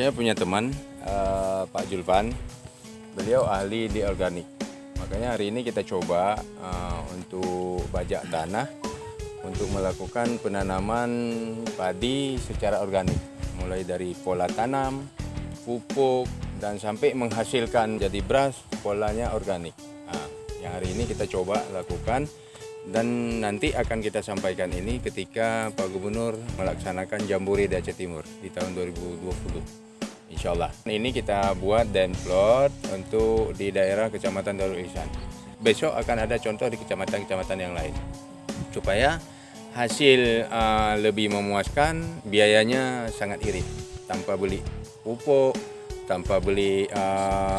Saya punya teman Pak Julpan, beliau ahli di organik. Makanya hari ini kita coba untuk bajak tanah untuk melakukan penanaman padi secara organik. Mulai dari pola tanam, pupuk, dan sampai menghasilkan jadi beras polanya organik. Nah, yang hari ini kita coba lakukan dan nanti akan kita sampaikan ini ketika Pak Gubernur melaksanakan Jambore di Aceh Timur di tahun 2020. Insya Allah. Ini kita buat dan plot untuk di daerah Kecamatan Darul Ihsan. Besok akan ada contoh di kecamatan-kecamatan yang lain. Supaya hasil lebih memuaskan, biayanya sangat irit. Tanpa beli pupuk, tanpa beli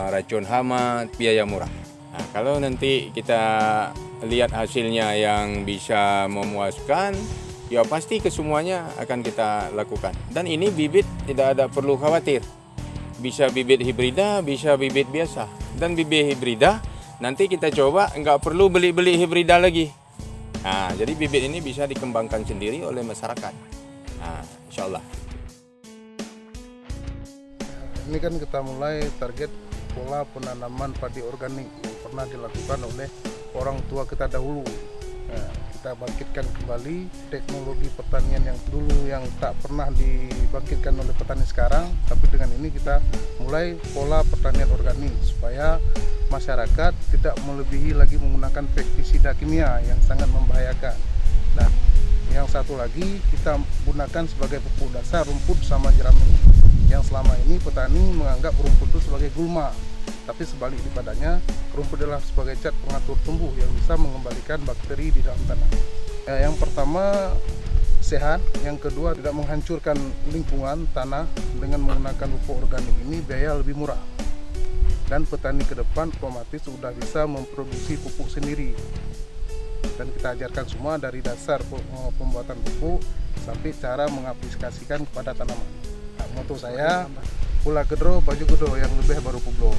racun hama, biaya murah. Nah, kalau nanti kita lihat hasilnya yang bisa memuaskan, ya pasti kesemuanya akan kita lakukan. Dan ini bibit tidak ada perlu khawatir. Bisa bibit hibrida, bisa bibit biasa. Dan bibit hibrida nanti kita coba nggak perlu beli-beli hibrida lagi. Nah, jadi bibit ini bisa dikembangkan sendiri oleh masyarakat. Nah, insya Allah. Ini kan kita mulai target pola penanaman padi organik yang pernah dilakukan oleh orang tua kita dahulu. Nah, kita bangkitkan kembali teknologi pertanian yang dulu yang tak pernah dibangkitkan oleh petani sekarang, tapi dengan ini kita mulai pola pertanian organik supaya masyarakat tidak melebihi lagi menggunakan pestisida kimia yang sangat membahayakan. Nah, yang satu lagi kita gunakan sebagai pupuk dasar rumput sama jerami. Yang selama ini petani menganggap rumput itu sebagai gulma, tapi sebalik padanya, rumput adalah sebagai zat pengatur tumbuh yang bisa mengembalikan bakteri di dalam tanah. Yang pertama sehat, yang kedua tidak menghancurkan lingkungan tanah. Dengan menggunakan pupuk organik ini biaya lebih murah, dan petani ke depan otomatis sudah bisa memproduksi pupuk sendiri. Dan kita ajarkan semua dari dasar pembuatan pupuk sampai cara mengaplikasikan kepada tanaman. Nah, moto saya, pula gedro, baju gedro, yang lebih baru publo.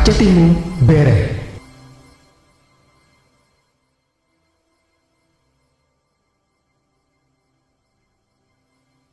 Aceh Timur beres.